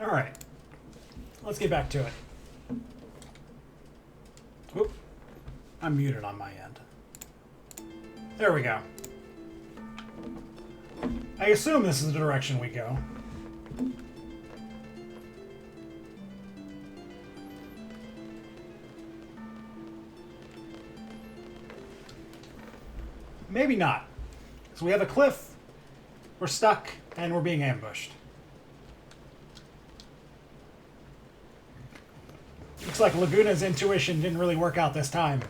Alright. Let's get back to it. Oop. I'm muted on my end. There we go. I assume this is the direction we go. Maybe not. So we have a cliff, we're stuck, and we're being ambushed. Looks like Laguna's intuition didn't really work out this time.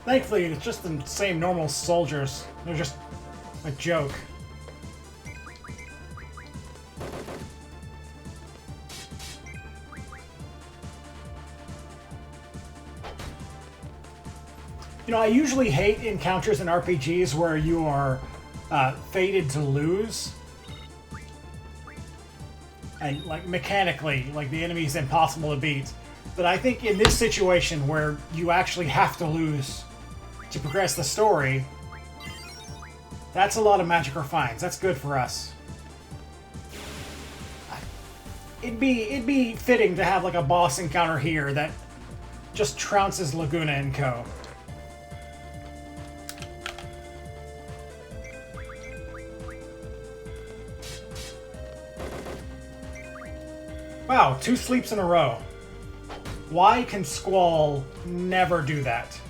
Thankfully, it's just the same normal soldiers. They're just a joke. You know, I usually hate encounters in RPGs where you are fated to lose. And, like, mechanically, like, the enemy's impossible to beat. But I think in this situation where you actually have to lose to progress the story, that's a lot of magic refines. That's good for us. It'd be fitting to have, like, a boss encounter here that just trounces Laguna and co. Wow, 2 sleeps in a row. Why can Squall never do that?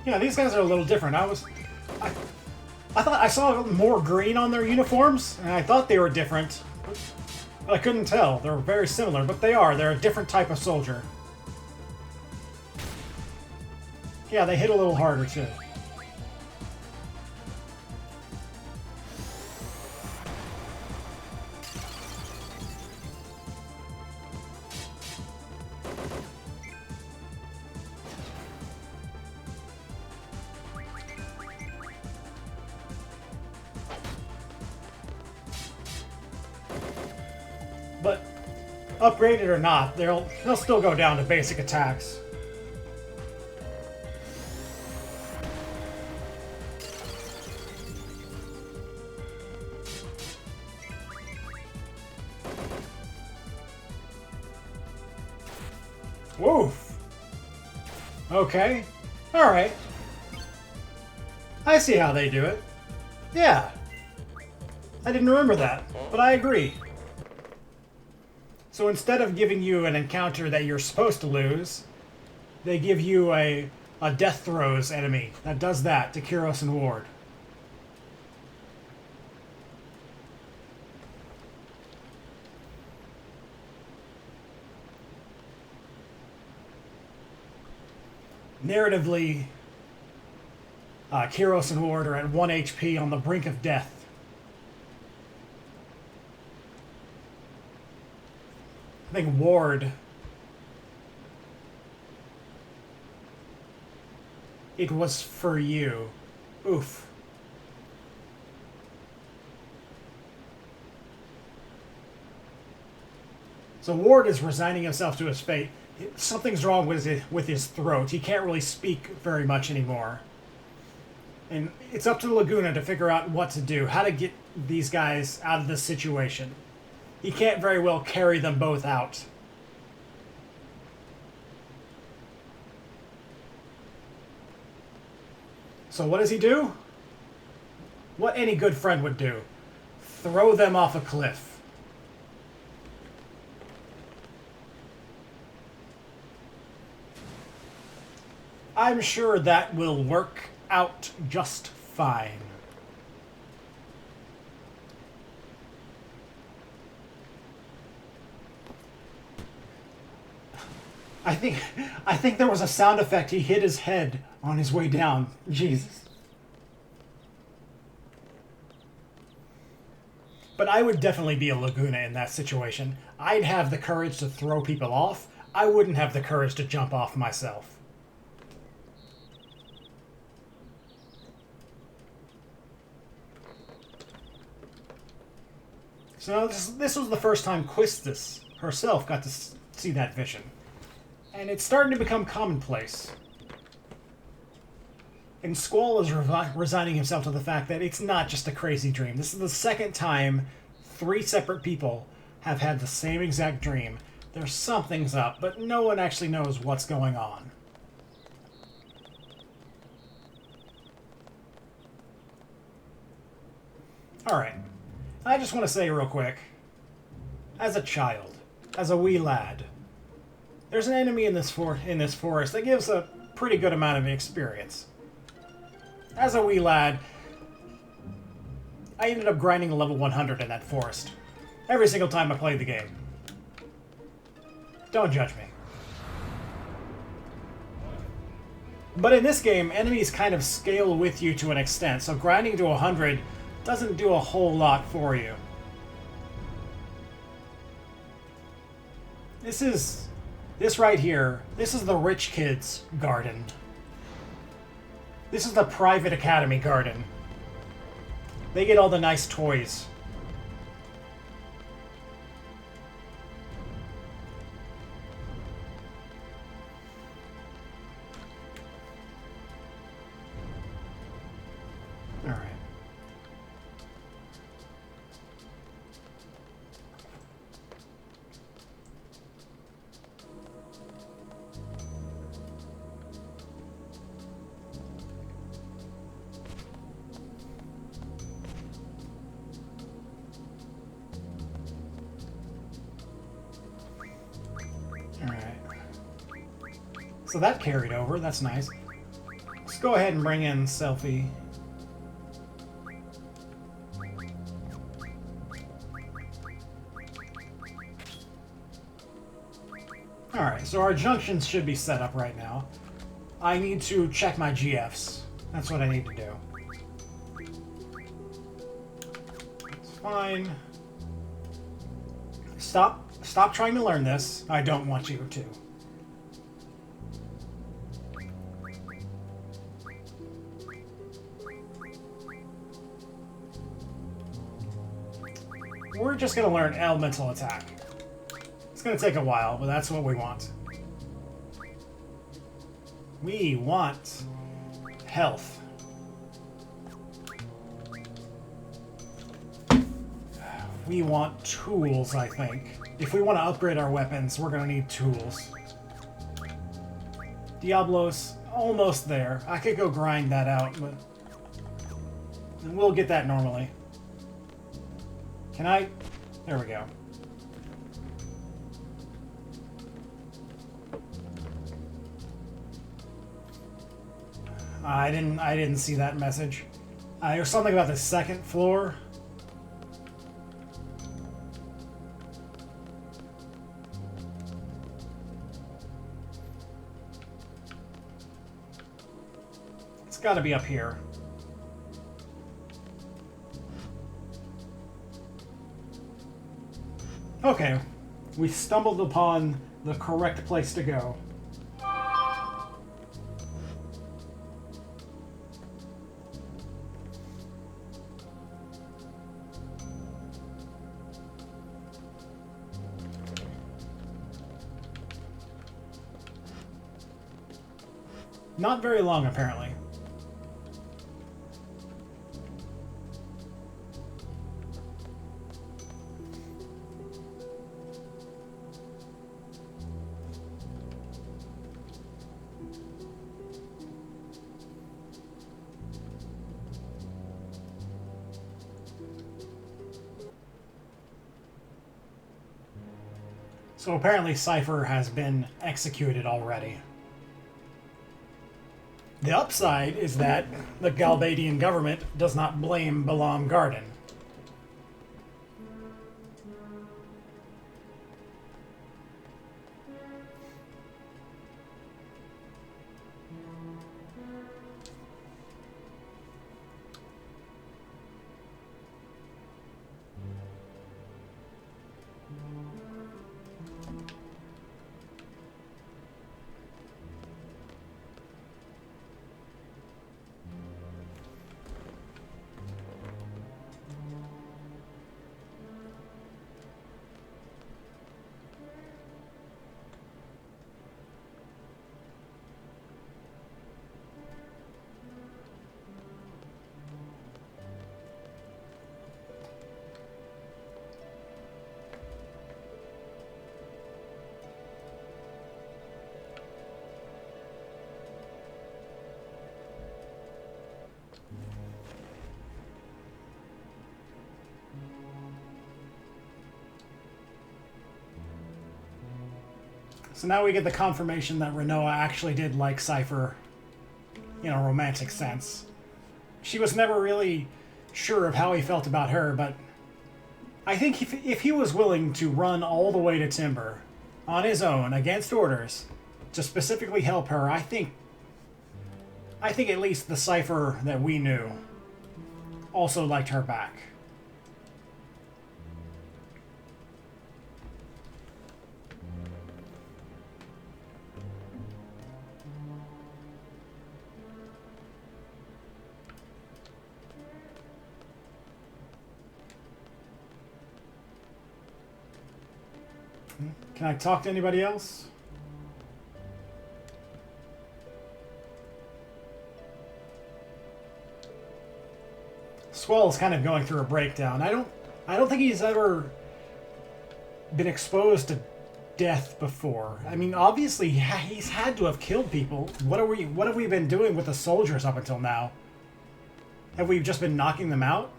Yeah, these guys are a little different. I thought I saw more green on their uniforms, and I thought they were different. But I couldn't tell. They're very similar, but they are. They're a different type of soldier. Yeah, they hit a little harder, too. But upgraded or not, they'll still go down to basic attacks. Woof. Okay. Alright. I see how they do it. Yeah. I didn't remember that, but I agree. So instead of giving you an encounter that you're supposed to lose, they give you a Death Throes enemy that does that to Kyros and Ward. Narratively, Kyros and Ward are at 1 HP on the brink of death. I think Ward... It was for you. Oof. So Ward is resigning himself to his fate. Something's wrong with his throat. He can't really speak very much anymore. And it's up to Laguna to figure out what to do, how to get these guys out of this situation. He can't very well carry them both out. So what does he do? What any good friend would do. Throw them off a cliff. I'm sure that will work out just fine. I think there was a sound effect. He hit his head on his way down. Jesus. But I would definitely be a Laguna in that situation. I'd have the courage to throw people off. I wouldn't have the courage to jump off myself. So this was the first time Quistis herself got to see that vision. And it's starting to become commonplace. And Squall is resigning himself to the fact that it's not just a crazy dream. This is the second time 3 separate people have had the same exact dream. There's something's up, but no one actually knows what's going on. Alright. I just want to say real quick, as a child, as a wee lad, there's an enemy in this forest that gives a pretty good amount of experience. As a wee lad, I ended up grinding level 100 in that forest. Every single time I played the game. Don't judge me. But in this game, enemies kind of scale with you to an extent, so grinding to 100 doesn't do a whole lot for you. This right here, this is the rich kid's garden. This is the private academy garden. They get all the nice toys. All right. So that carried over, that's nice. Let's go ahead and bring in Selfie. Alright, so our junctions should be set up right now. I need to check my GFs. That's what I need to do. It's fine. Stop trying to learn this. I don't want you to. We're just going to learn elemental attack. It's going to take a while, but that's what we want. We want health. We want tools, I think. If we want to upgrade our weapons, we're going to need tools. Diablos, almost there. I could go grind that out, but we'll get that normally. Can I? There we go. I didn't see that message. There's something about the second floor. It's got to be up here. Okay, we stumbled upon the correct place to go. Not very long, apparently. So apparently Cypher has been executed already. The upside is that the Galbadian government does not blame Balam Garden. So now we get the confirmation that Renoa actually did like Cypher in a romantic sense. She was never really sure of how he felt about her, but I think if he was willing to run all the way to Timber on his own, against orders, to specifically help her, I think at least the Cypher that we knew also liked her back. Can I talk to anybody else? Swell's kind of going through a breakdown. I don't think he's ever been exposed to death before. I mean, obviously he's had to have killed people. What have we been doing with the soldiers up until now? Have we just been knocking them out?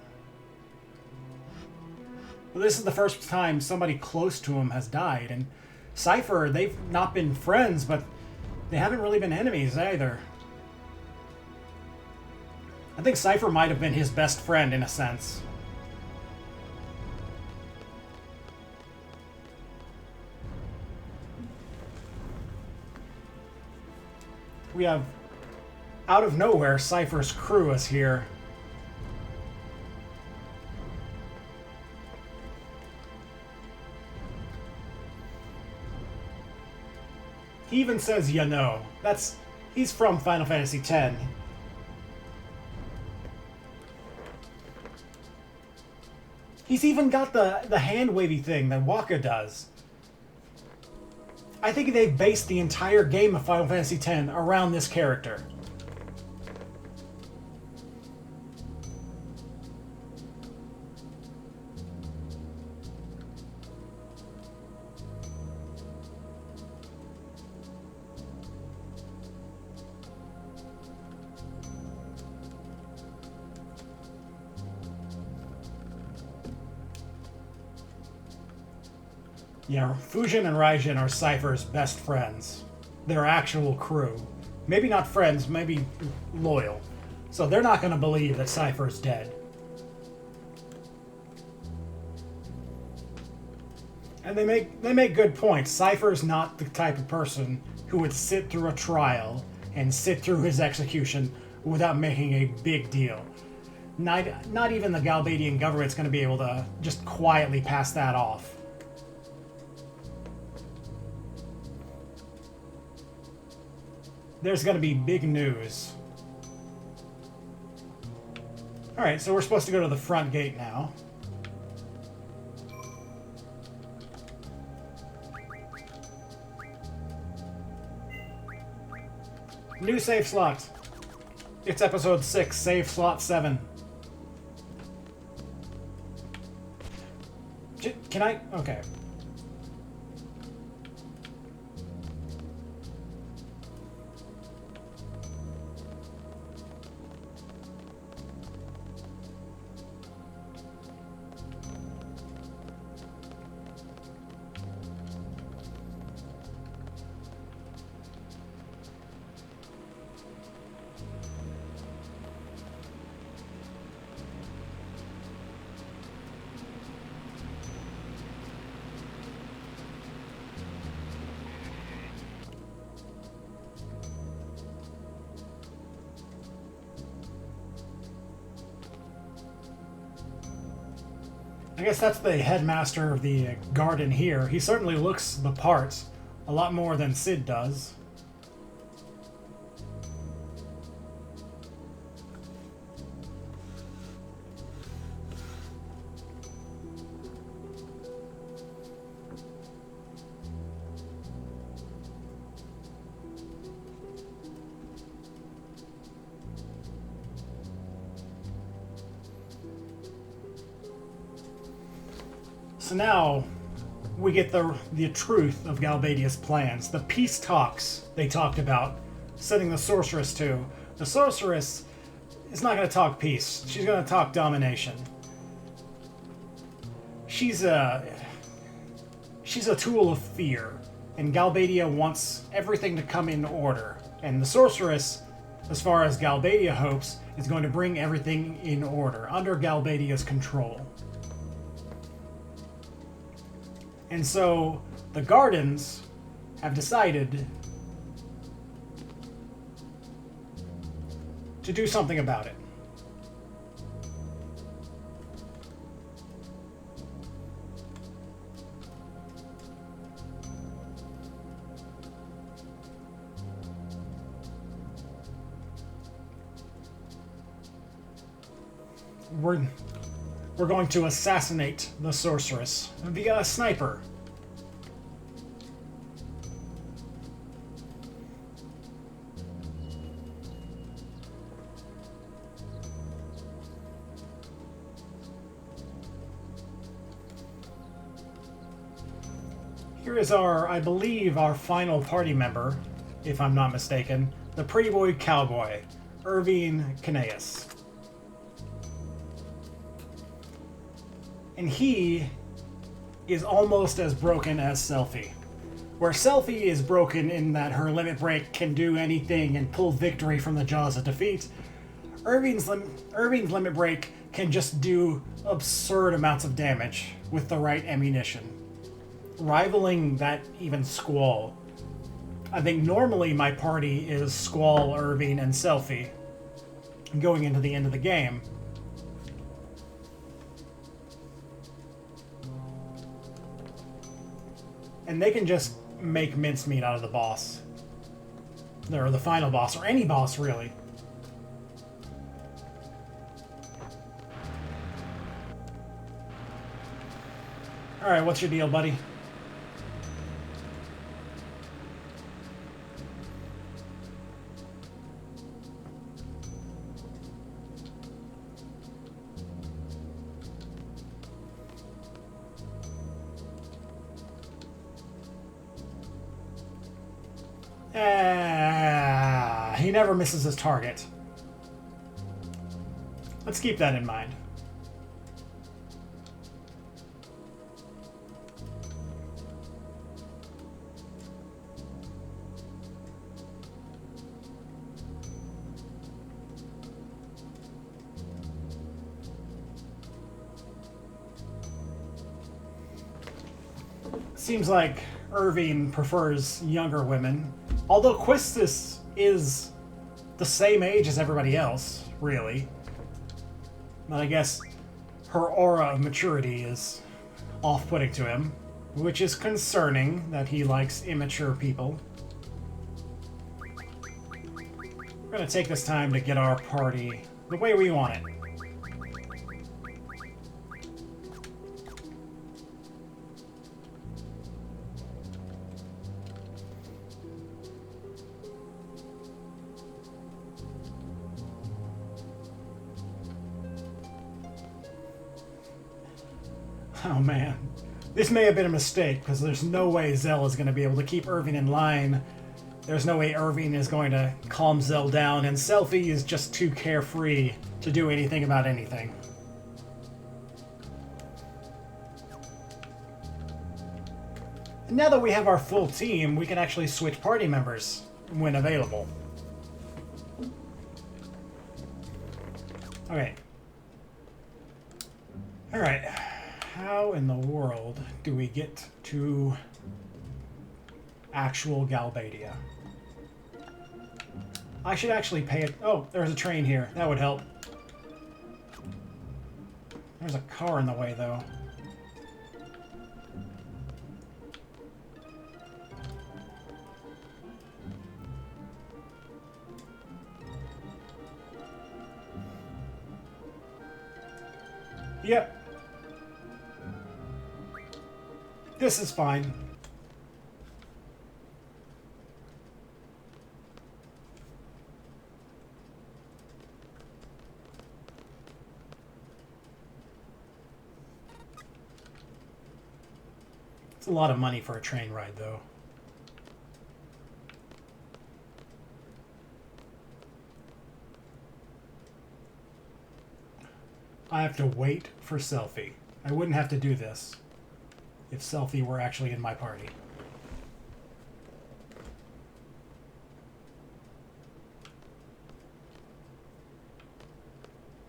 Well, this is the first time somebody close to him has died, and Cypher, they've not been friends, but they haven't really been enemies either. I think Cypher might have been his best friend in a sense. We have, out of nowhere, Cypher's crew is here. He even says, you know. He's from Final Fantasy X. He's even got the hand-wavy thing that Waka does. I think they've based the entire game of Final Fantasy X around this character. Yeah, Fujin and Raijin are Cypher's best friends. They're actual crew. Maybe not friends, maybe loyal. So they're not going to believe that Cypher's dead. And they make good points. Cypher's not the type of person who would sit through a trial and sit through his execution without making a big deal. Not even the Galbadian government's going to be able to just quietly pass that off. There's going to be big news. Alright, so we're supposed to go to the front gate now. New save slot. It's episode 6, save slot 7. Can I? Okay. I guess that's the headmaster of the garden here. He certainly looks the part, a lot more than Sid does. So now we get the truth of Galbadia's plans. The peace talks they talked about, sending the sorceress to. The sorceress is not going to talk peace. She's going to talk domination. She's a tool of fear, and Galbadia wants everything to come in order. And the sorceress, as far as Galbadia hopes, is going to bring everything in order, under Galbadia's control. And so, the Gardens have decided to do something about it. We're going to assassinate the sorceress via a sniper. Here is I believe, our final party member, if I'm not mistaken, the pretty boy cowboy, Irvine Caneas. And he is almost as broken as Selphie. Where Selphie is broken in that her limit break can do anything and pull victory from the jaws of defeat, Irvine's limit break can just do absurd amounts of damage with the right ammunition, rivaling that even Squall. I think normally my party is Squall, Irvine, and Selphie going into the end of the game. And they can just make mincemeat out of the boss. Or the final boss, or any boss, really. Alright, what's your deal, buddy? He never misses his target. Let's keep that in mind. Seems like Irvine prefers younger women, although Quistis is the same age as everybody else, really. But I guess her aura of maturity is off-putting to him, which is concerning that he likes immature people. We're gonna take this time to get our party the way we want it. Oh man, this may have been a mistake, because there's no way Zell is going to be able to keep Irvine in line. There's no way Irvine is going to calm Zell down, and Selphie is just too carefree to do anything about anything. And now that we have our full team, we can actually switch party members when available. Okay. Alright. How in the world do we get to actual Galbadia? I should actually pay it. Oh, there's a train here. That would help. There's a car in the way, though. Yep. This is fine. It's a lot of money for a train ride, though. I have to wait for Selphie. I wouldn't have to do this if Selphie were actually in my party.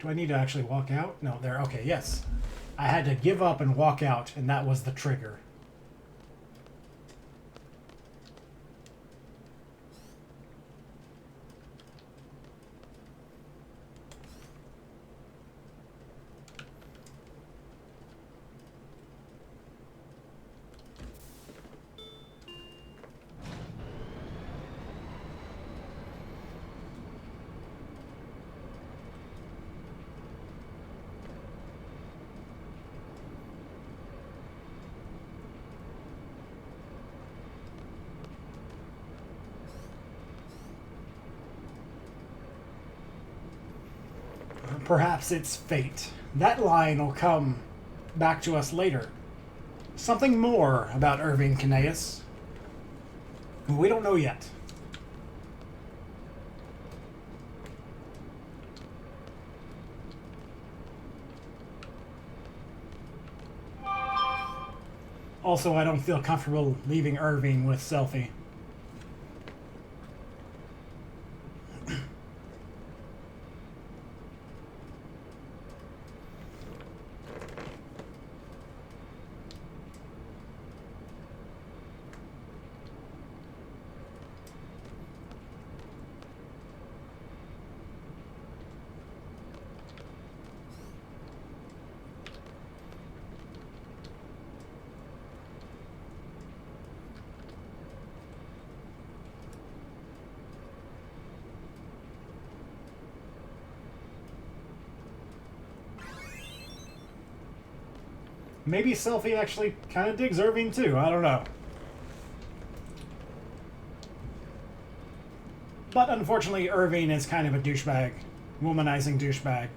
Do I need to actually walk out? No, there. Okay, yes. I had to give up and walk out, and that was the trigger. Perhaps it's fate. That line will come back to us later. Something more about Irving Caneus. We don't know yet. Also, I don't feel comfortable leaving Irving with Selphie. Maybe Selphie actually kind of digs Irving too. I don't know. But unfortunately, Irving is kind of a douchebag. Womanizing douchebag.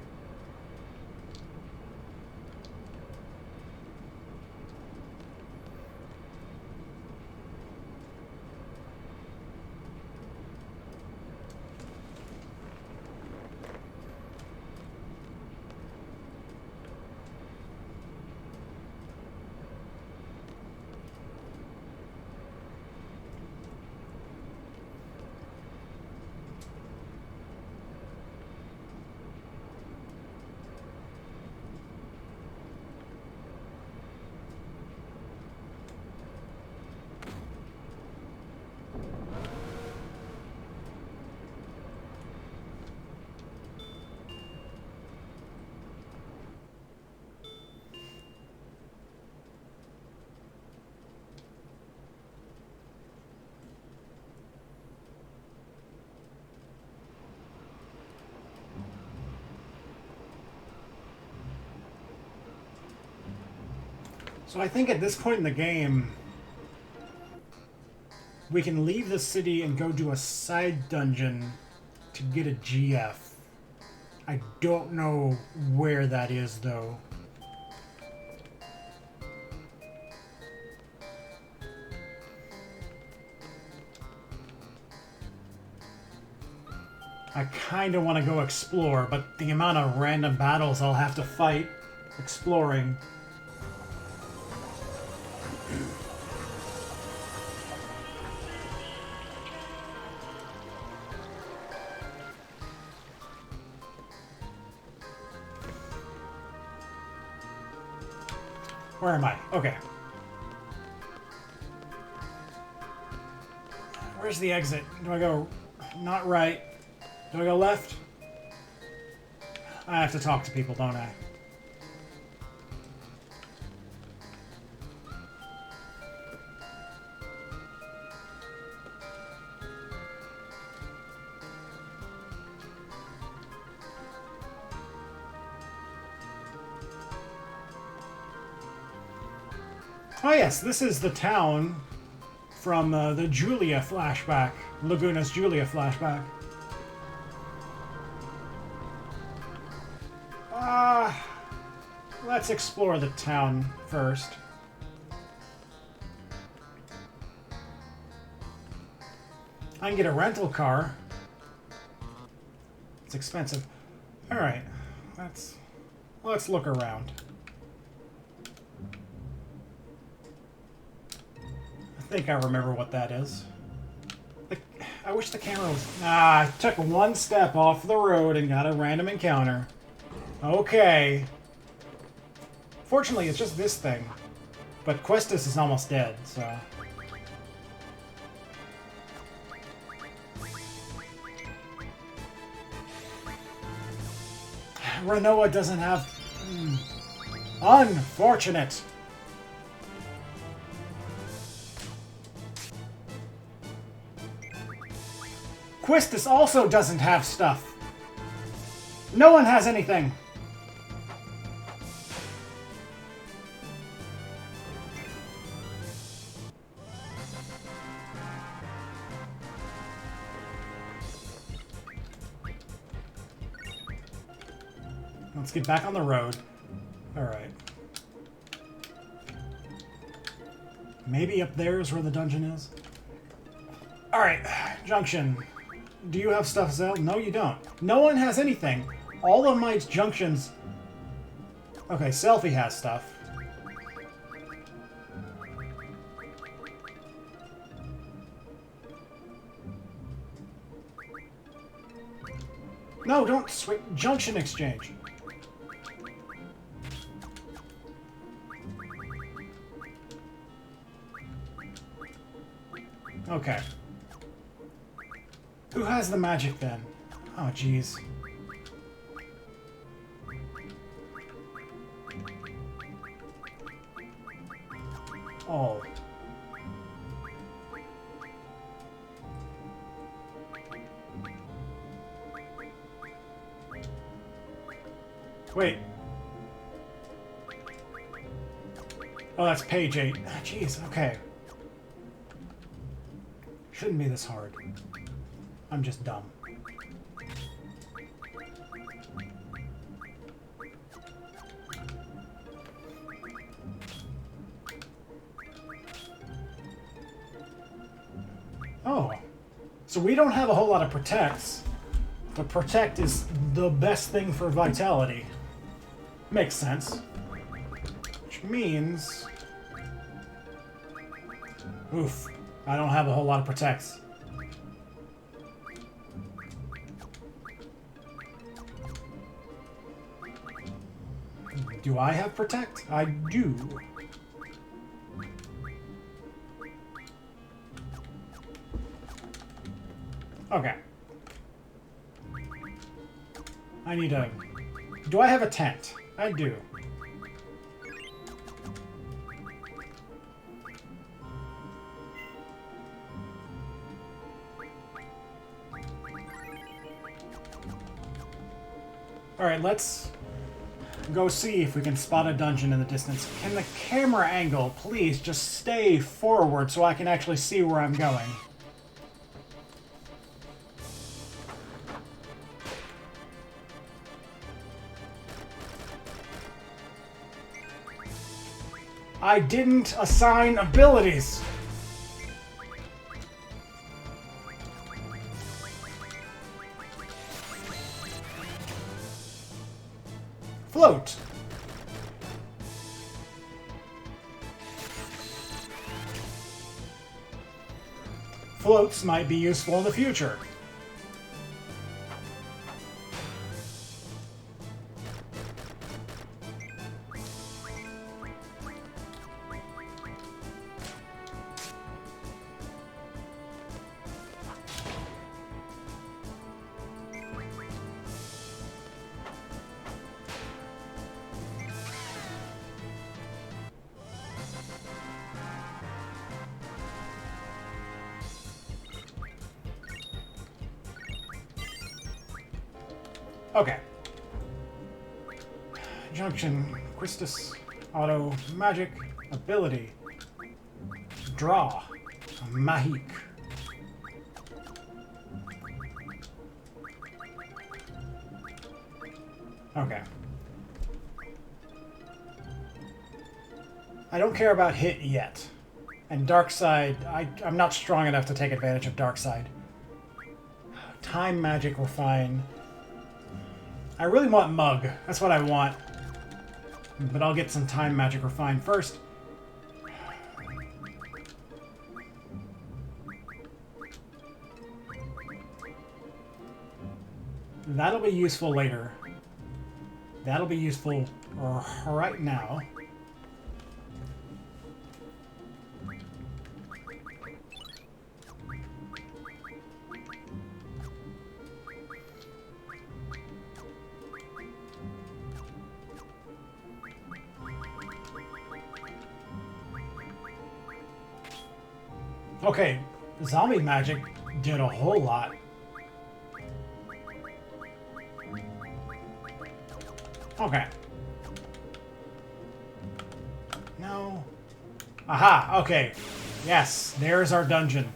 So I think at this point in the game, we can leave the city and go do a side dungeon to get a GF. I don't know where that is, though. I kind of want to go explore, but the amount of random battles I'll have to fight exploring. Where am I? Okay. Where's the exit? Do I go not right? Do I go left? I have to talk to people, don't I? Oh yes, this is the town from the Julia flashback. Laguna's Julia flashback. Let's explore the town first. I can get a rental car. It's expensive. Alright, let's look around. I think I remember what that is. I wish the camera was... I took one step off the road and got a random encounter. Okay. Fortunately, it's just this thing. But Questus is almost dead, so... Renoa doesn't have... Unfortunate! Questus also doesn't have stuff. No one has anything. Let's get back on the road. Alright. Maybe up there is where the dungeon is? Alright, Junction. Do you have stuff, Zell? No, you don't. No one has anything. All of my junctions... Okay, Selfie has stuff. No, don't switch. Junction exchange. Okay. Who has the magic then? Oh, jeez. Oh. Wait. Oh, that's page 8. Ah, jeez, okay. Shouldn't be this hard. I'm just dumb. Oh. So we don't have a whole lot of protects. But protect is the best thing for vitality. Makes sense. Which means... Oof. I don't have a whole lot of protects. Do I have protect? I do. Okay. I need a... Do I have a tent? I do. Alright, let's go see if we can spot a dungeon in the distance. Can the camera angle please just stay forward so I can actually see where I'm going? I didn't assign abilities! Float! Floats might be useful in the future. Okay. Junction, Quistis, Auto, Magic, Ability, Draw, Mahik. Okay. I don't care about hit yet. And Dark Side, I'm not strong enough to take advantage of Dark Side. Time Magic, Refine. I really want Mug. That's what I want. But I'll get some Time Magic Refine first. That'll be useful later. That'll be useful right now. Okay, zombie magic did a whole lot. Okay. No. Aha, okay. Yes, there's our dungeon.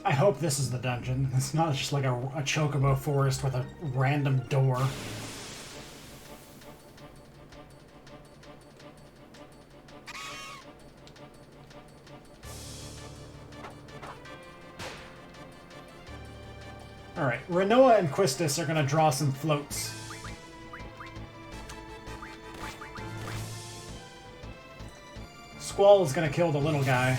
I hope this is the dungeon. It's not just like a chocobo forest with a random door. Alright, Renoa and Quistis are gonna draw some floats. Squall is gonna kill the little guy.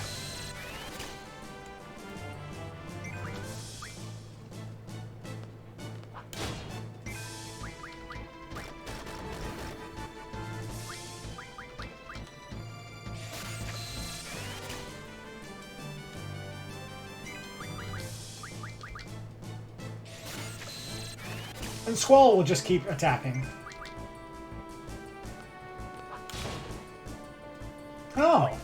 And Squall will just keep attacking. Oh.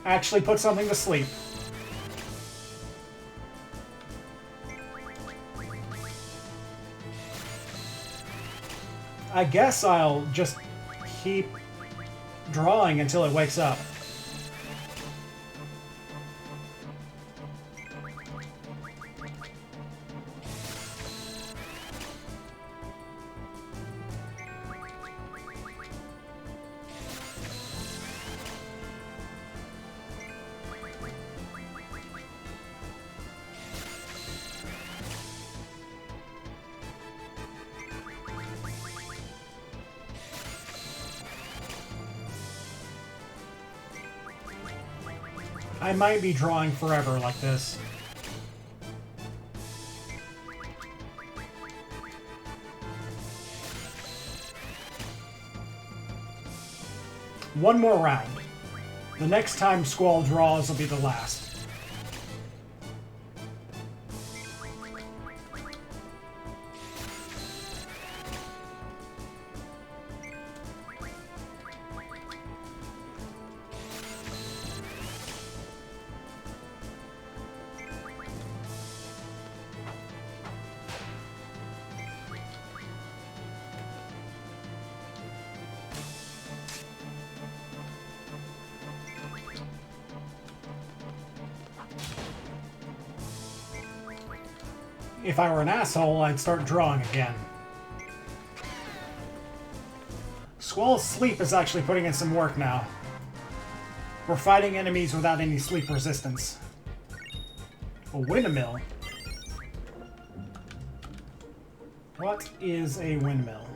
Actually put something to sleep. I guess I'll just keep drawing until it wakes up. I might be drawing forever like this. One more round. The next time Squall draws will be the last. If I were an asshole, I'd start drawing again. Squall's sleep is actually putting in some work now. We're fighting enemies without any sleep resistance. A windmill? What is a windmill?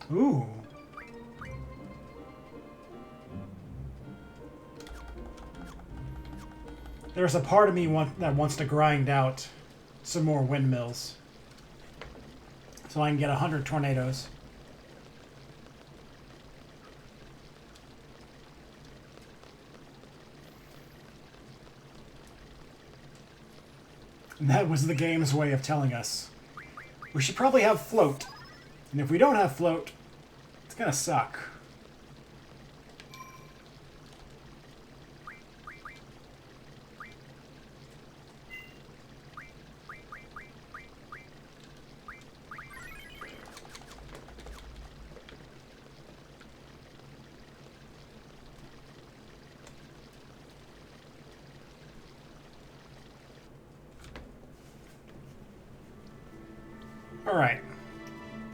Ooh. There's a part of me that wants to grind out some more windmills so I can get 100 tornadoes. And that was the game's way of telling us we should probably have float. And if we don't have float, it's gonna suck. Alright.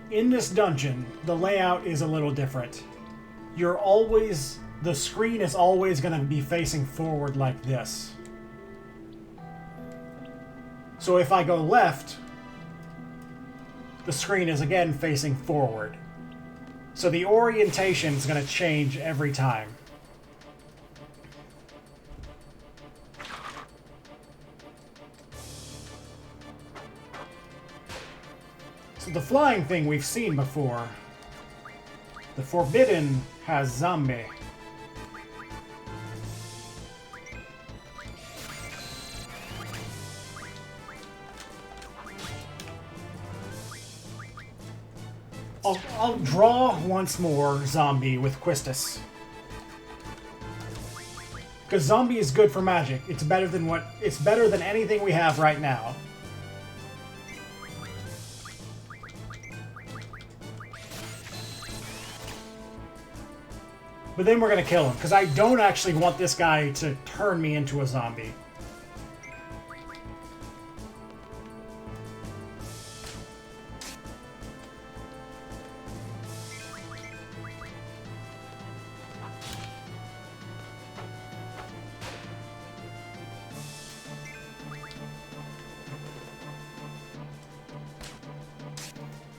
In this dungeon, the layout is a little different. The screen is always going to be facing forward like this. So if I go left, the screen is again facing forward. So the orientation is going to change every time. So the flying thing we've seen before. The Forbidden has zombie. I'll draw once more zombie with Quistis. Because zombie is good for magic. It's better than anything we have right now. But then we're going to kill him, because I don't actually want this guy to turn me into a zombie.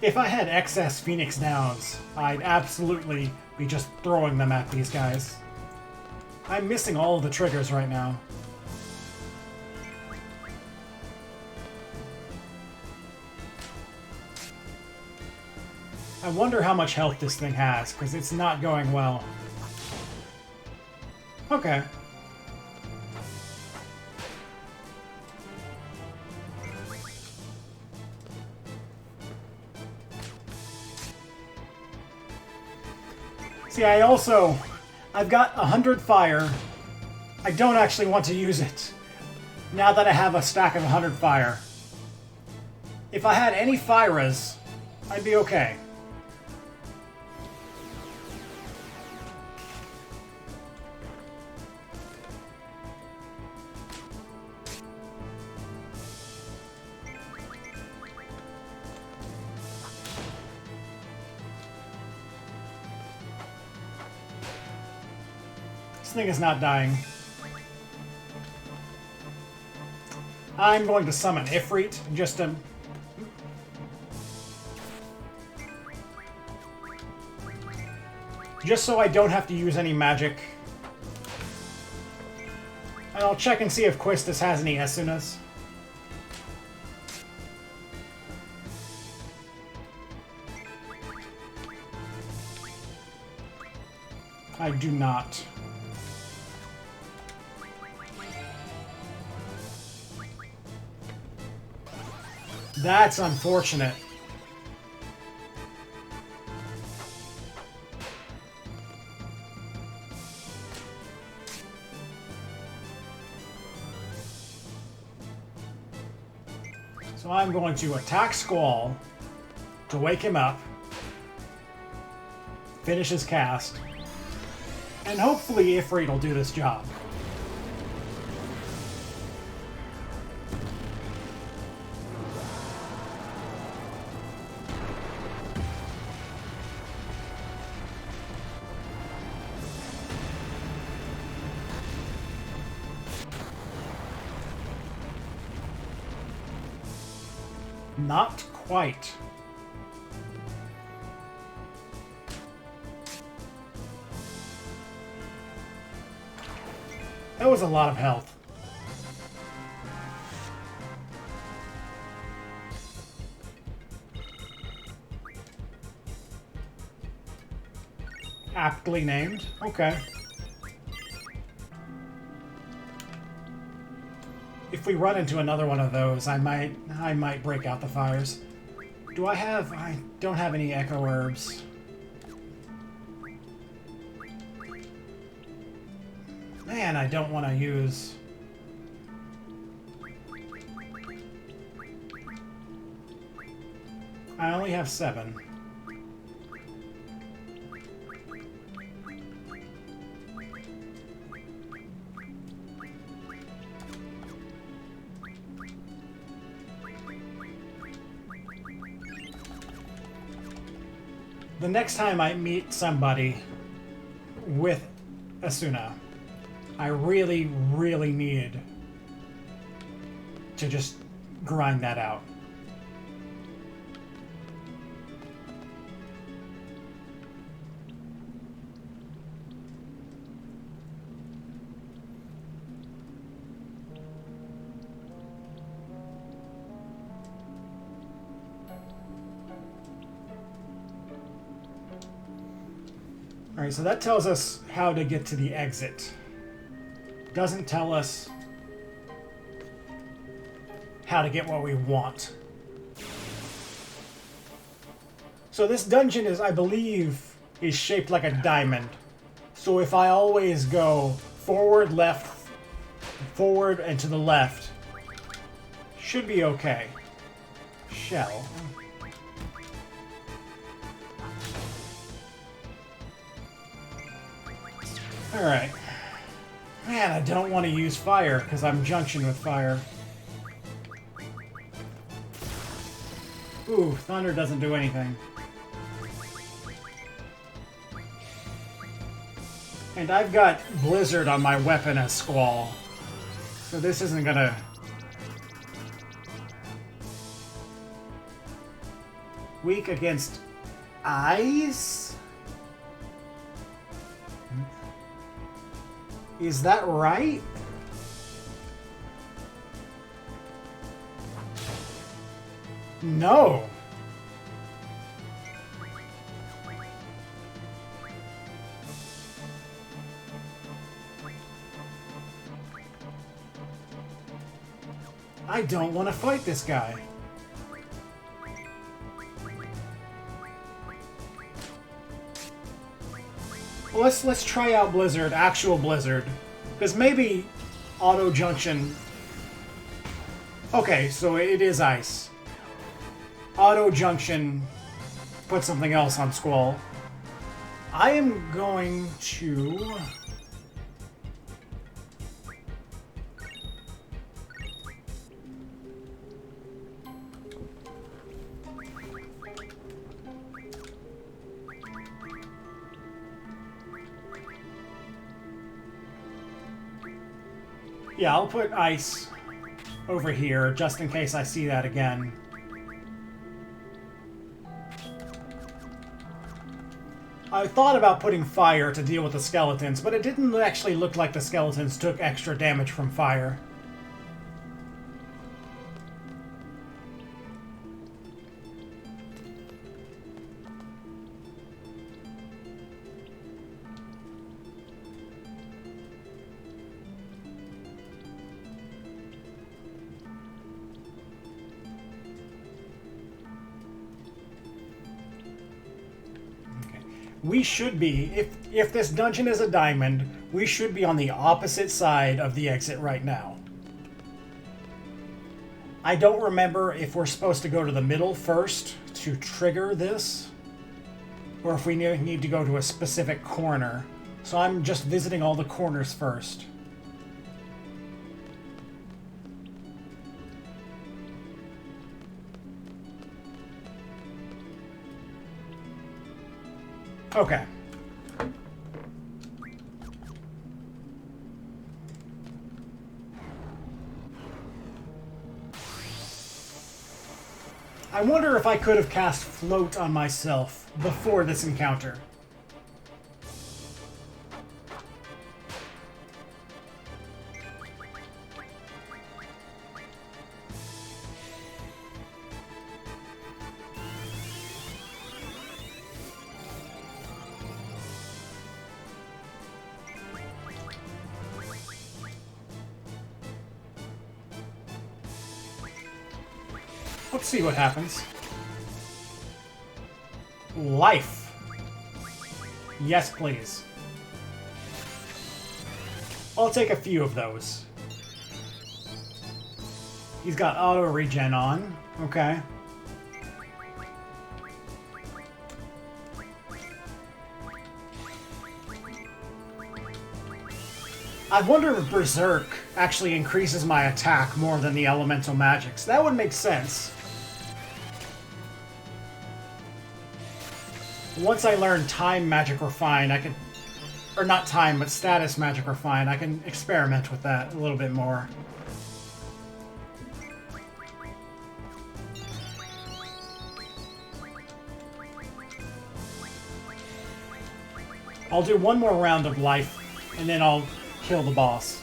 If I had excess Phoenix Downs, I'd absolutely be just throwing them at these guys. I'm missing all of the triggers right now. I wonder how much health this thing has, because it's not going well. Okay. See, I've got 100 fire. I don't actually want to use it, now that I have a stack of 100 fire. If I had any Firas, I'd be okay. This thing is not dying. I'm going to summon Ifrit just to... just so I don't have to use any magic. And I'll check and see if Quistis has any Esunas. I do not. That's unfortunate. So I'm going to attack Squall to wake him up, finish his cast, and hopefully Ifrit will do this job. Not quite. That was a lot of health. Aptly named. Okay. If we run into another one of those, I might break out the fires. Do I have... I don't have any Echo Herbs. Man, I don't want to use... I only have 7. the next time I meet somebody with Asuna, I really, really need to just grind that out. Alright, so that tells us how to get to the exit. Doesn't tell us how to get what we want. So this dungeon is, I believe, is shaped like a diamond. So if I always go forward, left, forward, and to the left, should be okay. Shell. Alright. Man, I don't want to use fire, because I'm junction with fire. Ooh, thunder doesn't do anything. And I've got Blizzard on my weapon as Squall. So this isn't gonna... Weak against ice? Is that right? No. I don't want to fight this guy. Well, let's try out Blizzard, actual Blizzard, because maybe auto junction. Okay, so it is ice. Auto junction. Put something else on Squall. I am going to. Yeah, I'll put ice over here, just in case I see that again. I thought about putting fire to deal with the skeletons, but it didn't actually look like the skeletons took extra damage from fire. We should be, if this dungeon is a diamond, we should be on the opposite side of the exit right now. I don't remember if we're supposed to go to the middle first to trigger this, or if we need to go to a specific corner. So I'm just visiting all the corners first. Okay. I wonder if I could have cast Float on myself before this encounter. Let's see what happens. Life. Yes, please. I'll take a few of those. He's got auto regen on. Okay. I wonder if Berserk actually increases my attack more than the elemental magics. That would make sense. Once I learn time magic refine, I can... Or not time, but status magic refine. I can experiment with that a little bit more. I'll do one more round of life, and then I'll kill the boss.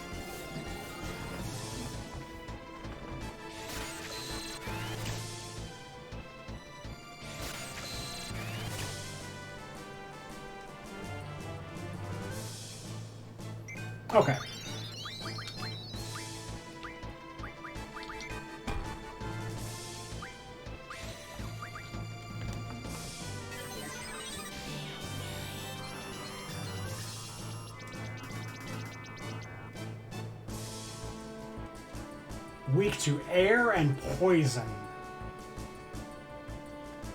Okay. Weak to air and poison.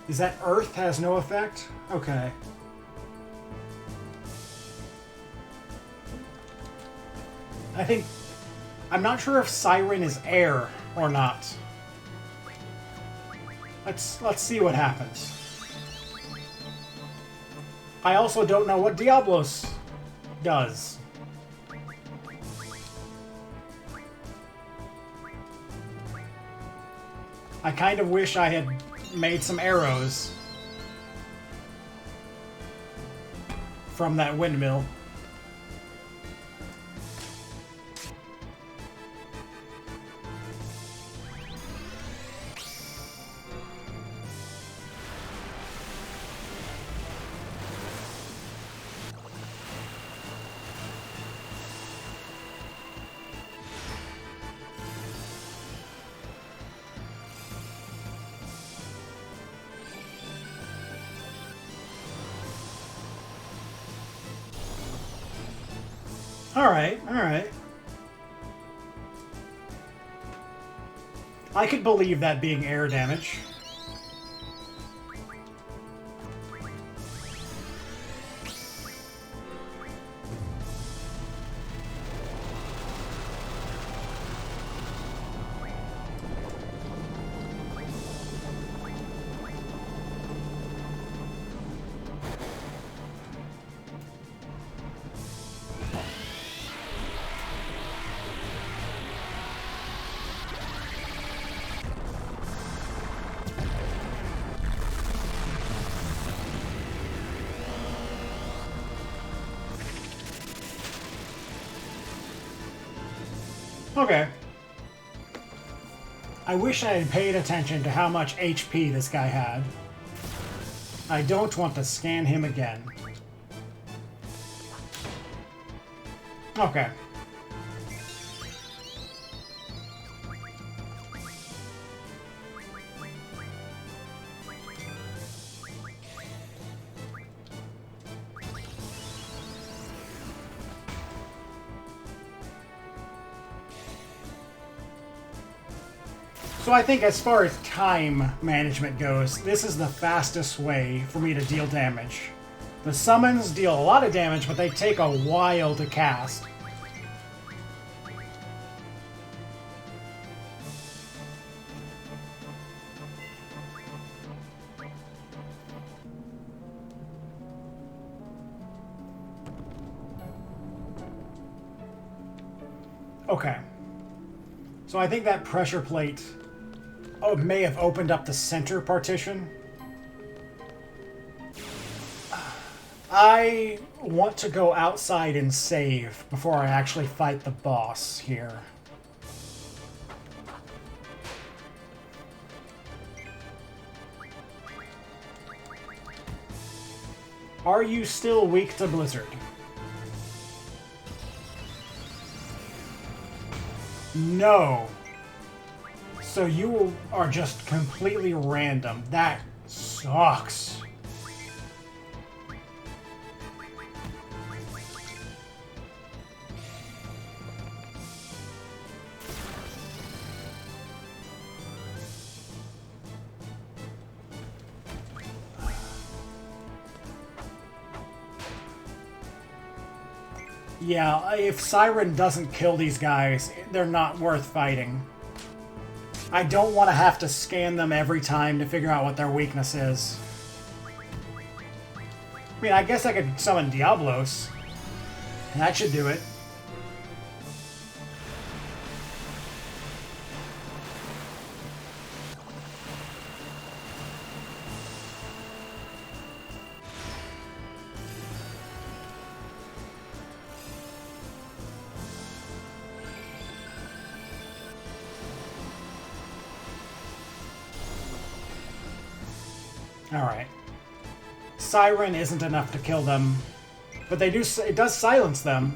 Is that earth has no effect? Okay. I'm not sure if Siren is air or not. Let's see what happens. I also don't know what Diablos does. I kind of wish I had made some arrows from that windmill. Alright, alright. I could believe that being air damage. Okay. I wish I had paid attention to how much HP this guy had. I don't want to scan him again. Okay. So I think as far as time management goes, this is the fastest way for me to deal damage. The summons deal a lot of damage, but they take a while to cast. Okay. So I think that pressure plate may have opened up the center partition. I want to go outside and save before I actually fight the boss here. Are you still weak to Blizzard? No. So you are just completely random. That sucks. Yeah, if Siren doesn't kill these guys, they're not worth fighting. I don't want to have to scan them every time to figure out what their weakness is. mean, I guess I could summon Diablos. That should do it. Alright. Siren isn't enough to kill them, but they do. It does silence them.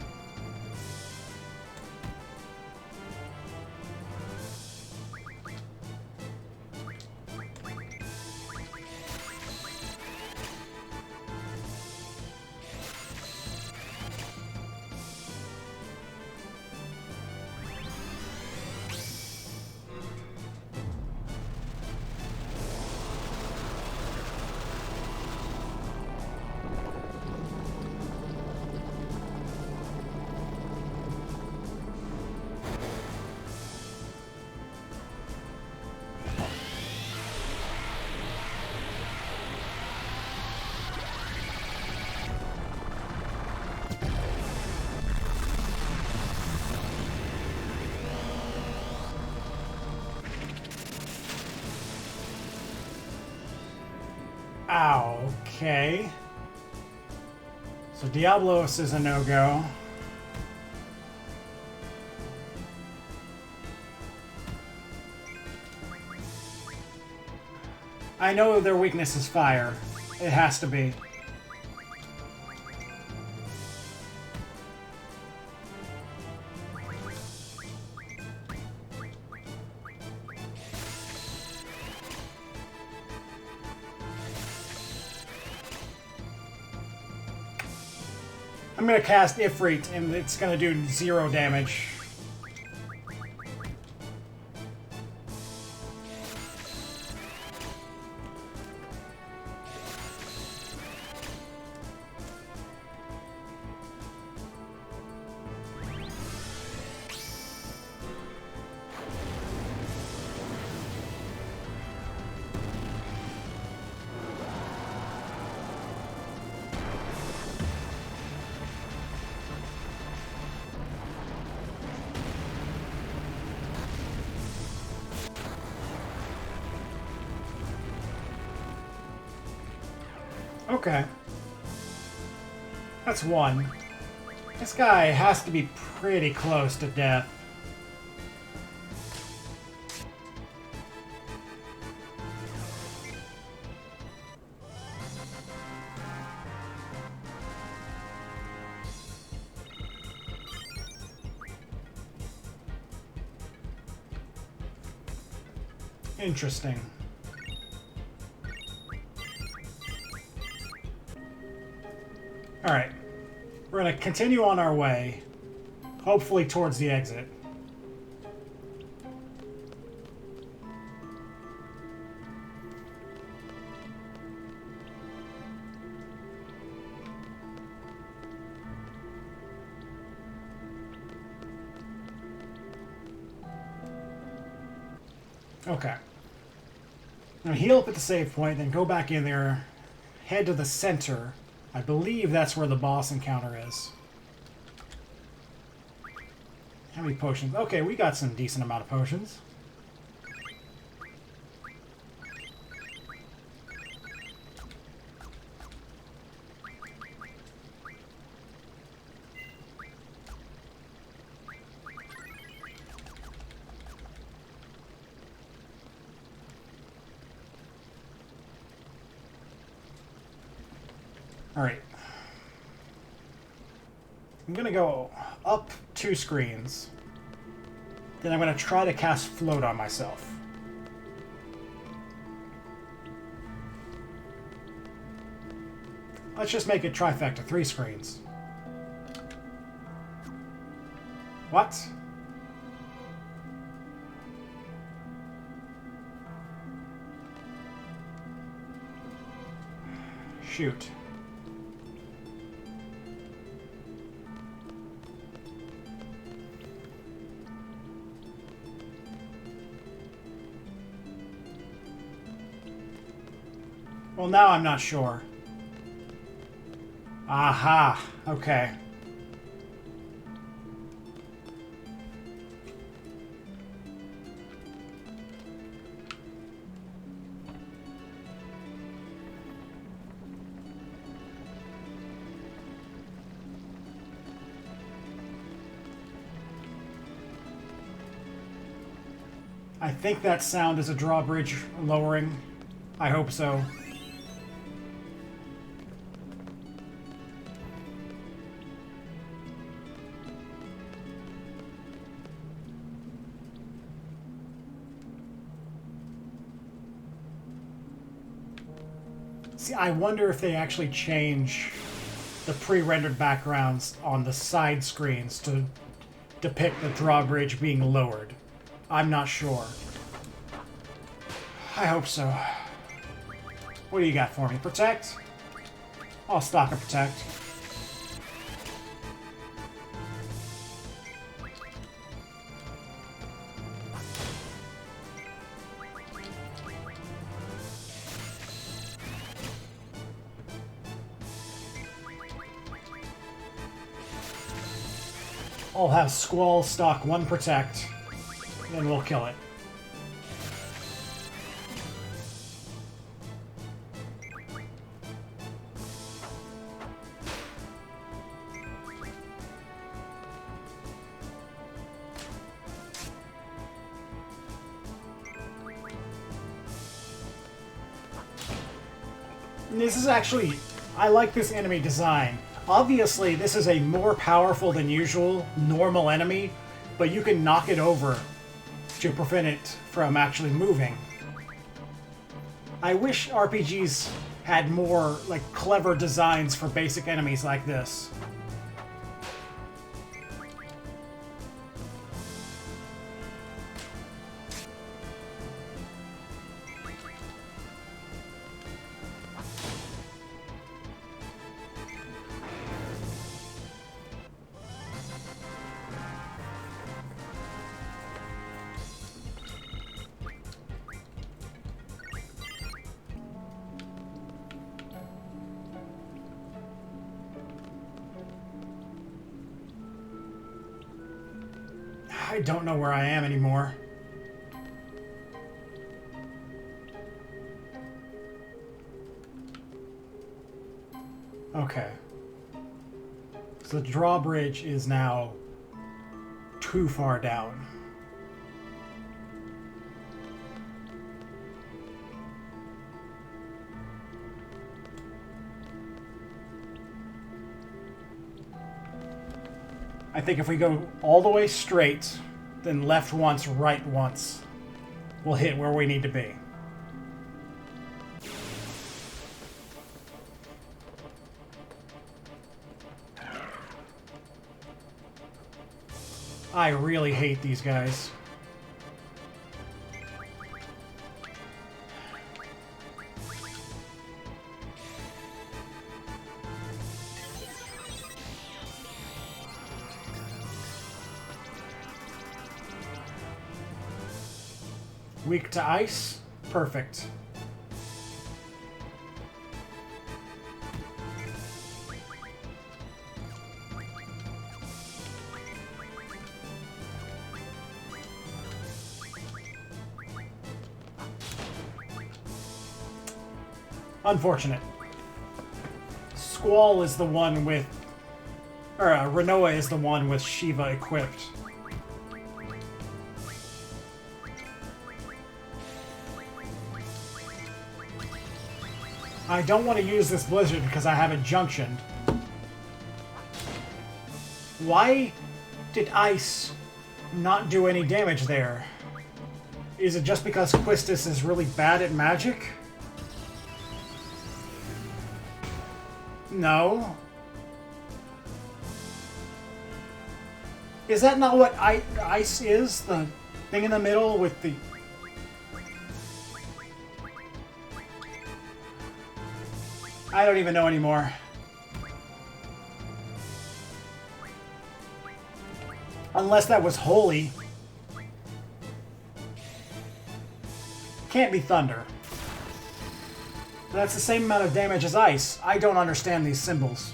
Okay. So Diablos is a no-go. I know their weakness is fire. It has to be. I'm gonna cast Ifrit, and it's gonna do 0 damage. Okay. That's 1. This guy has to be pretty close to death. Interesting. Alright. We're going to continue on our way, hopefully towards the exit. Okay. Now heal up at the save point, then go back in there, head to the center. I believe that's where the boss encounter is. How many potions? Okay, we got some decent amount of potions. Alright. I'm gonna go up 2 screens. Then I'm gonna try to cast Float on myself. Let's just make it trifecta, 3 screens. What? Shoot. Well, now I'm not sure. Aha! Okay. I think that sound is a drawbridge lowering. I hope so. See, I wonder if they actually change the pre-rendered backgrounds on the side screens to depict the drawbridge being lowered. I'm not sure. I hope so. What do you got for me? Protect? I'll stock a protect. I'll have Squall stock one protect, and we'll kill it. This is actually... I like this enemy design. Obviously, this is a more powerful than usual normal enemy, but you can knock it over to prevent it from actually moving. I wish RPGs had more, like, clever designs for basic enemies like this. I don't know where I am anymore. Okay. So the drawbridge is now too far down. I think if we go all the way straight, then left once, right once, we'll hit where we need to be. I really hate these guys. Weak to ice? Perfect. Unfortunate. Squall is the one with... Or, Renoa is the one with Shiva equipped. I don't want to use this blizzard because I have a junction. Why did ice not do any damage there? Is it just because Quistis is really bad at magic? No. Is that not what ice is? The thing in the middle with the... I don't even know anymore. Unless that was holy. Can't be thunder. That's the same amount of damage as ice. I don't understand these symbols.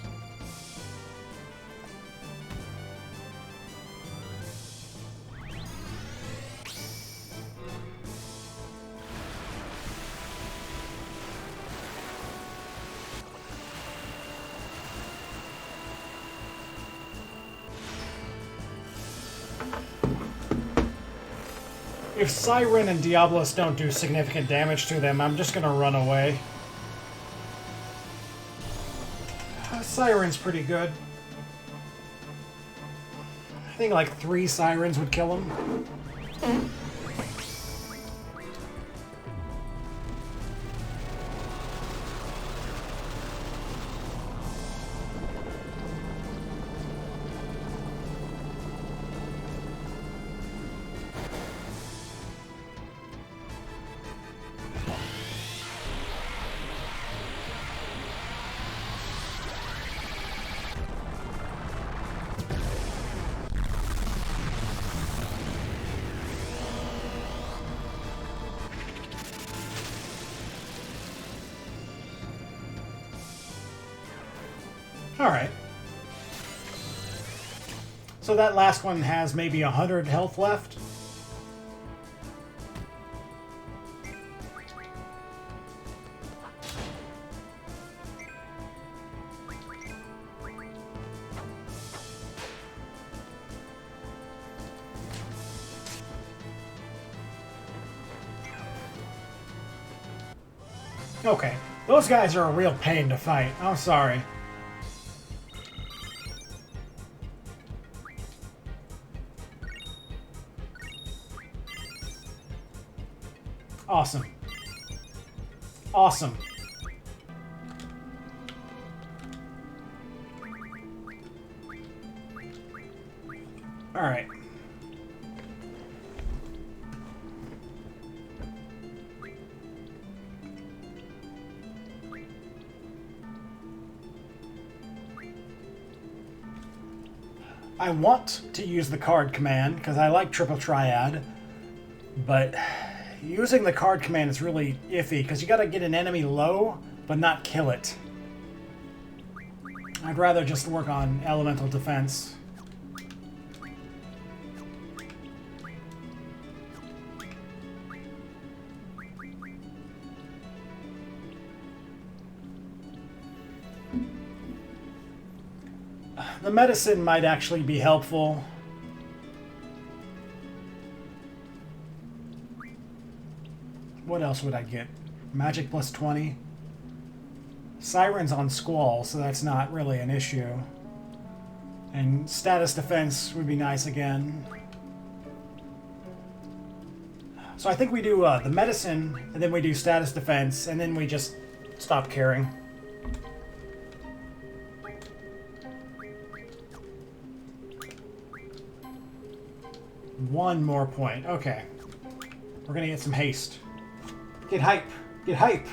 If Siren and Diablos don't do significant damage to them, I'm just gonna run away. Siren's pretty good. I think like 3 Sirens would kill him. Alright. So that last one has maybe 100 health left. Okay. Those guys are a real pain to fight. I'm sorry. Awesome. Awesome. All right. I want to use the card command because I like triple triad, but using the card command is really iffy because you got to get an enemy low but not kill it. I'd rather just work on elemental defense. The medicine might actually be helpful. What else would I get? Magic plus 20. Siren's on Squall, so that's not really an issue. And status defense would be nice again. So I think we do the medicine, and then we do status defense, and then we just stop caring. One more point. Okay. We're gonna get some haste. Get hype! Get hype!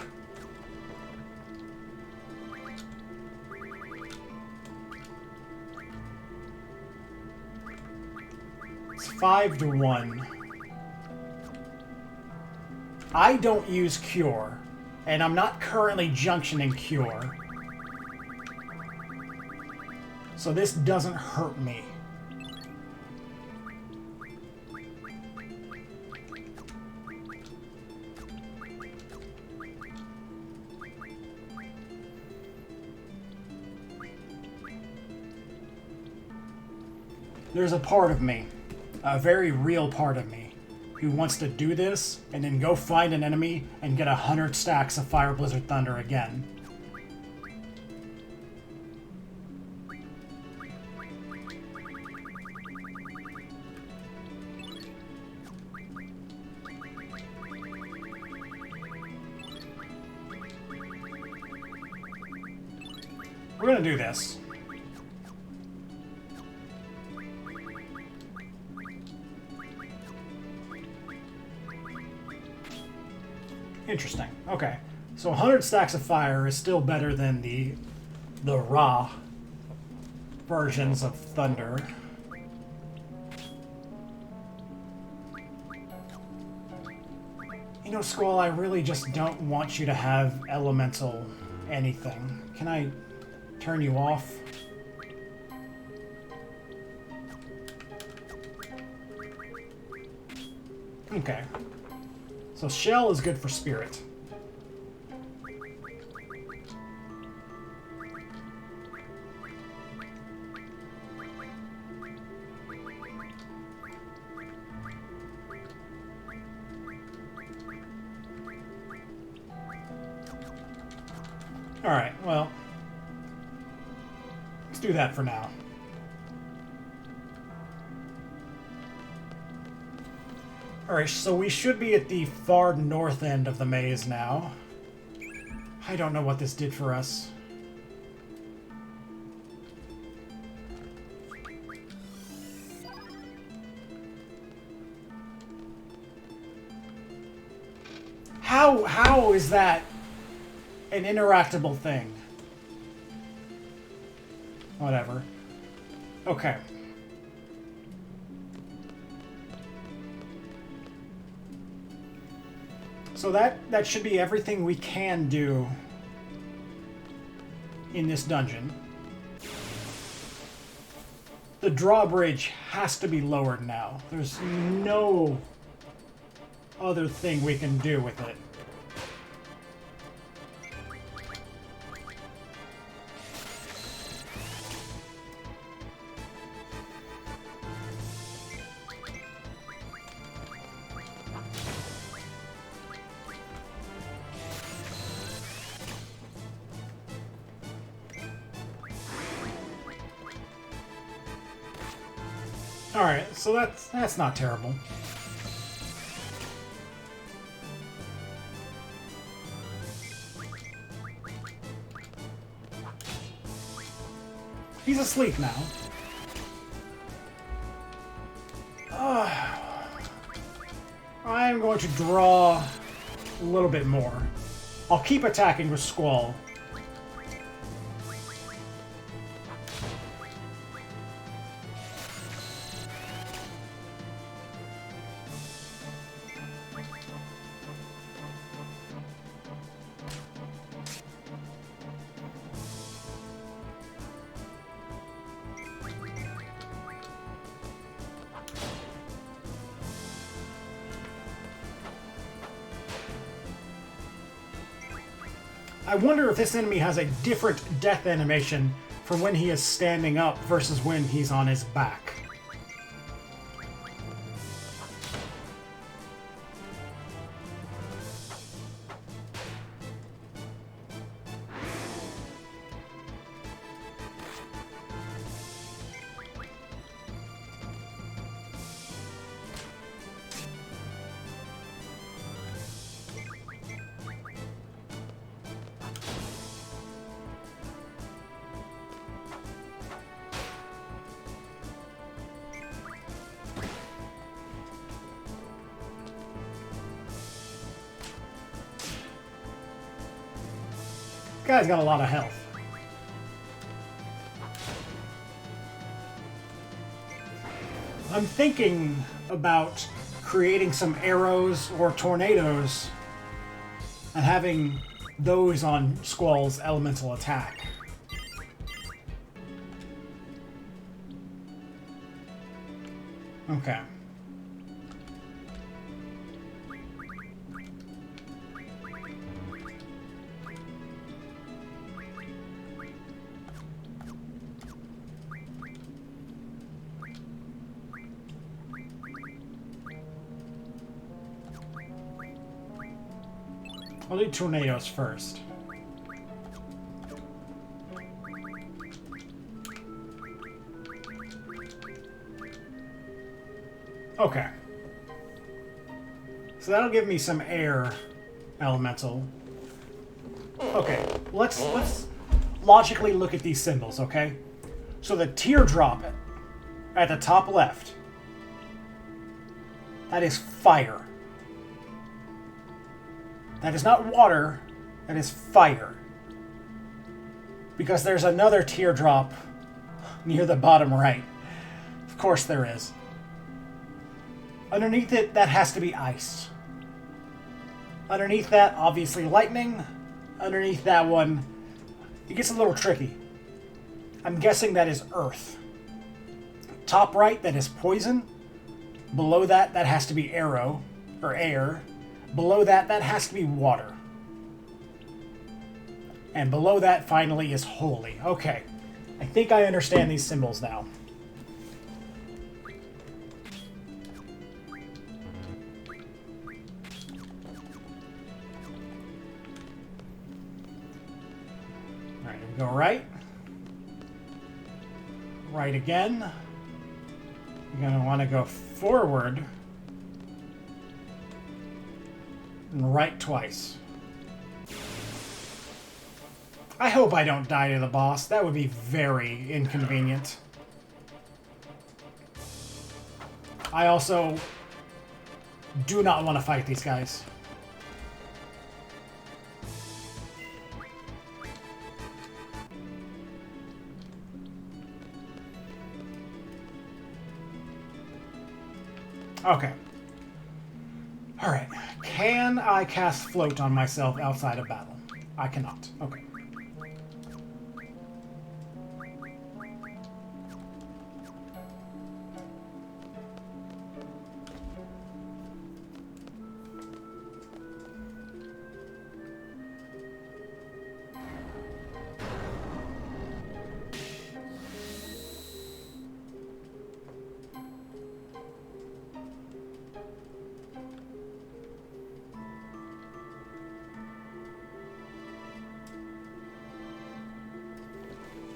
It's 5-1. I don't use Cure, and I'm not currently junctioning Cure. So this doesn't hurt me. There's a part of me, a very real part of me, who wants to do this and then go find an enemy and get 100 stacks of Fire Blizzard Thunder again. We're gonna do this. Interesting. Okay. So 100 stacks of fire is still better than the raw versions of thunder. You know, Squall, I really just don't want you to have elemental anything. Can I turn you off? Okay. So Shell is good for Spirit. Alright, well. Let's do that for now. Alright, so we should be at the far north end of the maze now. I don't know what this did for us. How is that an interactable thing? Whatever. Okay. So that should be everything we can do in this dungeon. The drawbridge has to be lowered now. There's no other thing we can do with it. Alright, so that's not terrible. He's asleep now. I'm going to draw a little bit more. I'll keep attacking with Squall. I wonder if this enemy has a different death animation from when he is standing up versus when he's on his back. Guy's got a lot of health. I'm thinking about creating some arrows or tornadoes and having those on Squall's elemental attack. Okay. I'll do tornadoes first. Okay. So that'll give me some air elemental. Okay, let's logically look at these symbols, okay? So the teardrop at the top left, that is fire. That is not water, that is fire. Because there's another teardrop near the bottom right. Of course there is. Underneath it, that has to be ice. Underneath that, obviously lightning. Underneath that one, it gets a little tricky. I'm guessing that is earth. Top right, that is poison. Below that, that has to be arrow, or air. Below that, that has to be water. And below that, finally, is holy. Okay. I think I understand these symbols now. Go right. Right again. You're going to want to go forward. And right twice. I hope I don't die to the boss. That would be very inconvenient. I also do not want to fight these guys. Okay. Alright. Can I cast Float on myself outside of battle? I cannot. Okay.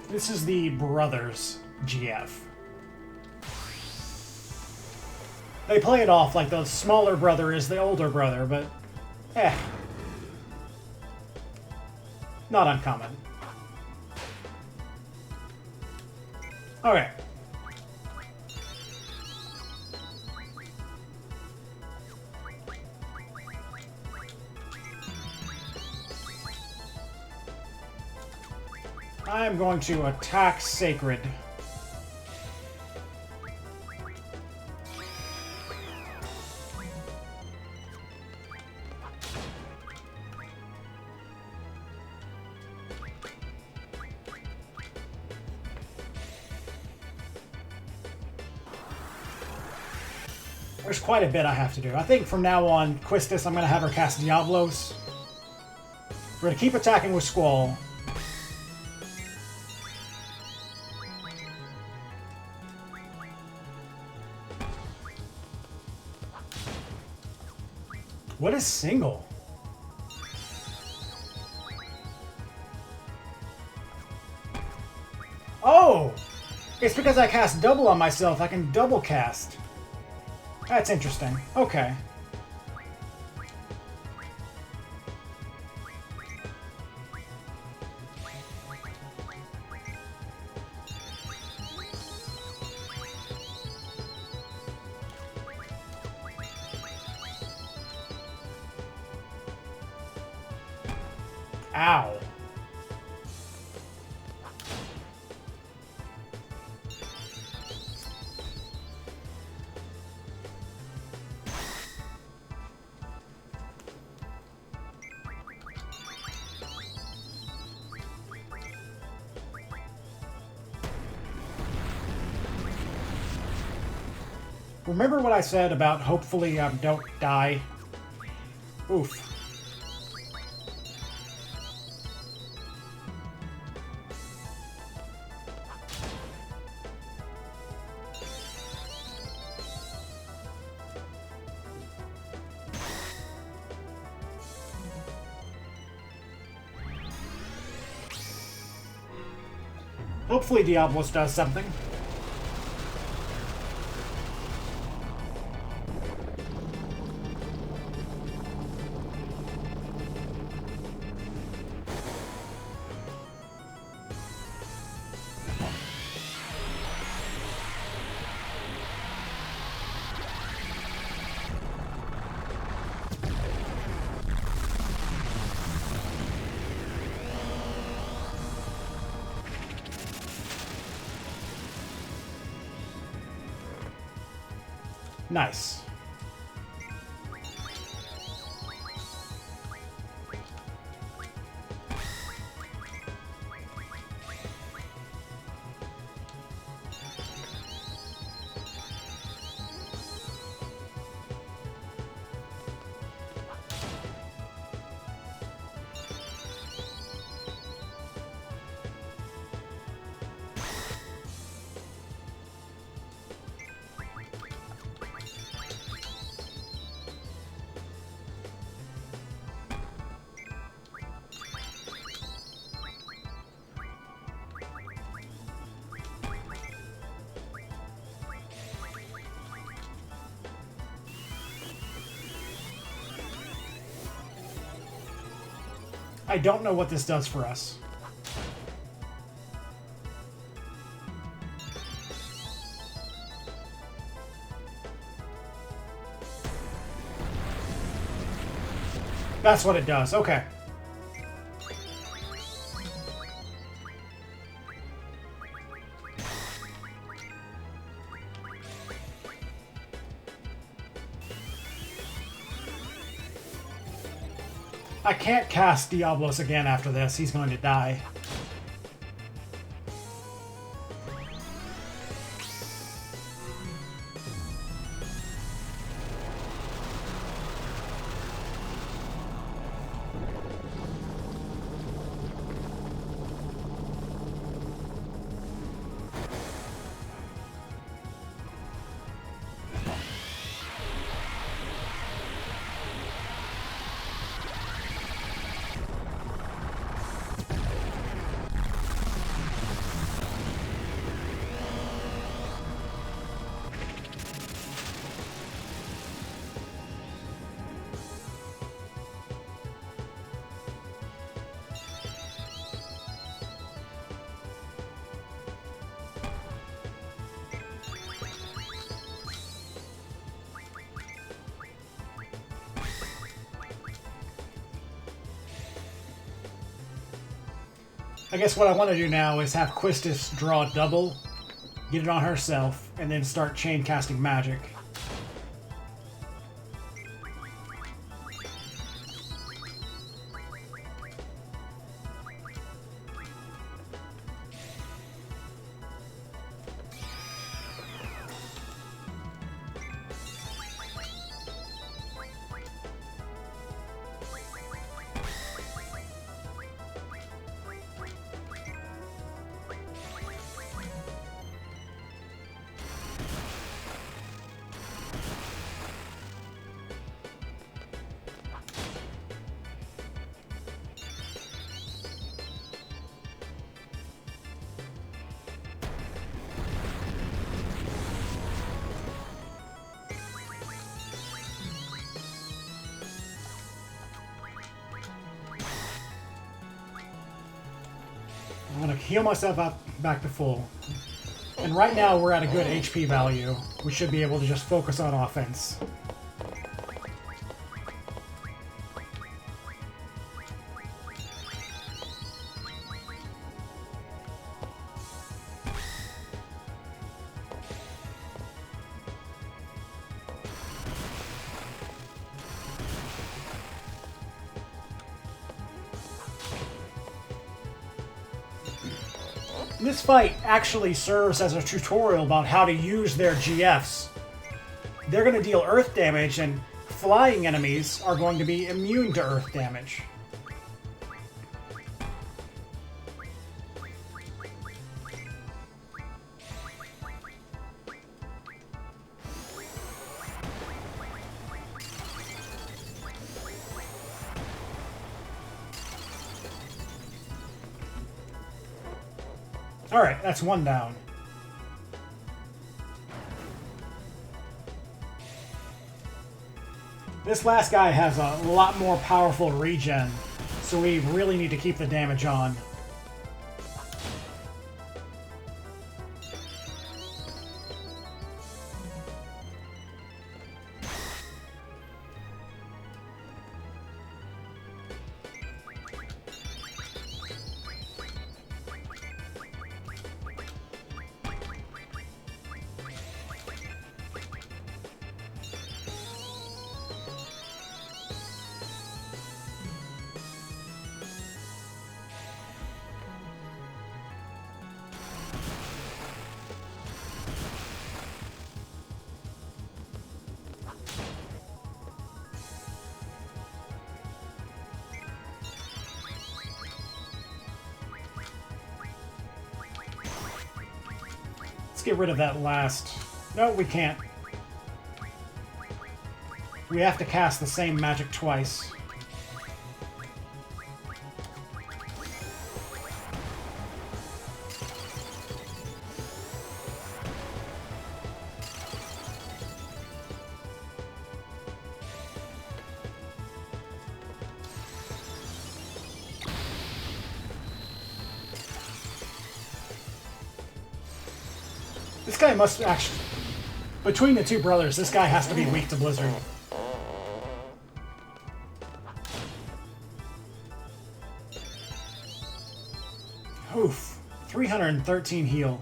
This is the brothers GF. They play it off like the smaller brother is the older brother, but not uncommon. Okay. I'm going to attack Sacred. There's quite a bit I have to do. I think from now on, Quistis, I'm going to have her cast Diablos. We're going to keep attacking with Squall. What is single? Oh! It's because I cast double on myself. I can double cast. That's interesting. Okay. Ow. Remember what I said about hopefully don't die? Oof. Hopefully Diablos does something. Nice. I don't know what this does for us. That's what it does. Okay. I can't cast Diablos again after this. He's going to die. I guess what I want to do now is have Quistis draw a double, get it on herself, and then start chain casting magic. I'm going to heal myself up back to full. And right now we're at a good HP value. We should be able to just focus on offense. This fight actually serves as a tutorial about how to use their GFs. They're going to deal earth damage, and flying enemies are going to be immune to earth damage. Alright, that's one down. This last guy has a lot more powerful regen, so we really need to keep the damage on. Get rid of that last. No, we can't. We have to cast the same magic twice. This guy must actually... Between the two brothers, this guy has to be weak to Blizzard. Oof. 313 heal.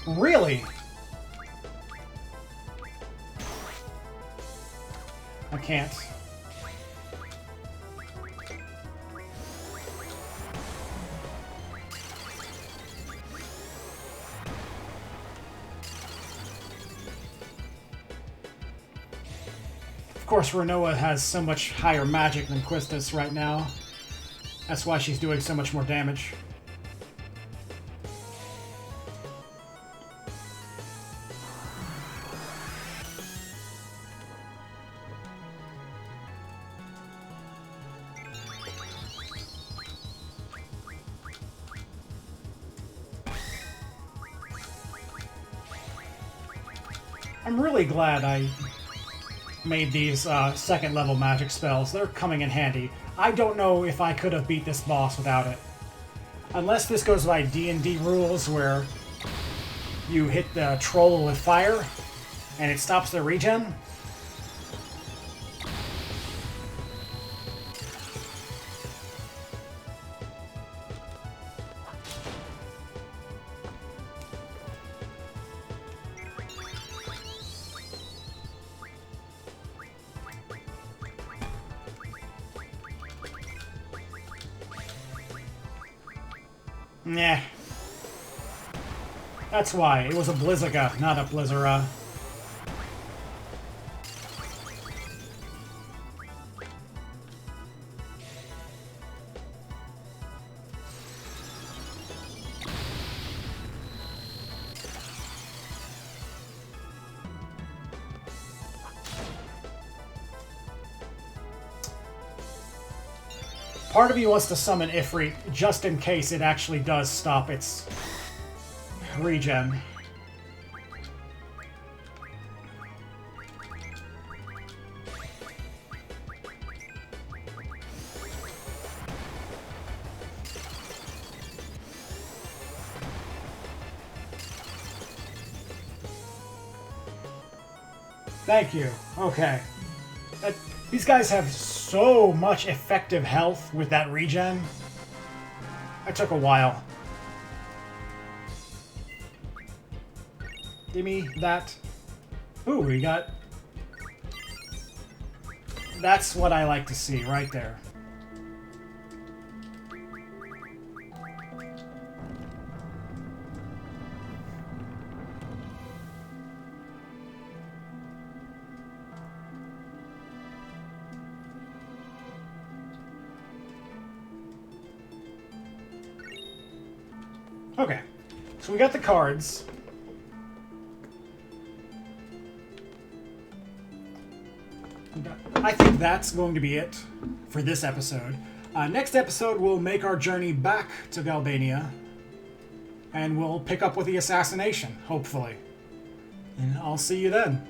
Really? I can't. Of course, Renoa has so much higher magic than Quistis right now. That's why she's doing so much more damage. I'm really glad I made these second level magic spells. They're coming in handy. I don't know if I could have beat this boss without it. Unless this goes by D&D rules where you hit the troll with fire and it stops their regen. Nah. That's why. It was a Blizziga, not a Blizzara. Part of me wants to summon Ifrit, just in case it actually does stop its regen. Thank you. Okay. These guys have so much effective health with that regen. That took a while. Give me that. Ooh, we got... That's what I like to see right there. Okay, so we got the cards. I think that's going to be it for this episode. Next episode, we'll make our journey back to Galbania, and we'll pick up with the assassination, hopefully. And I'll see you then.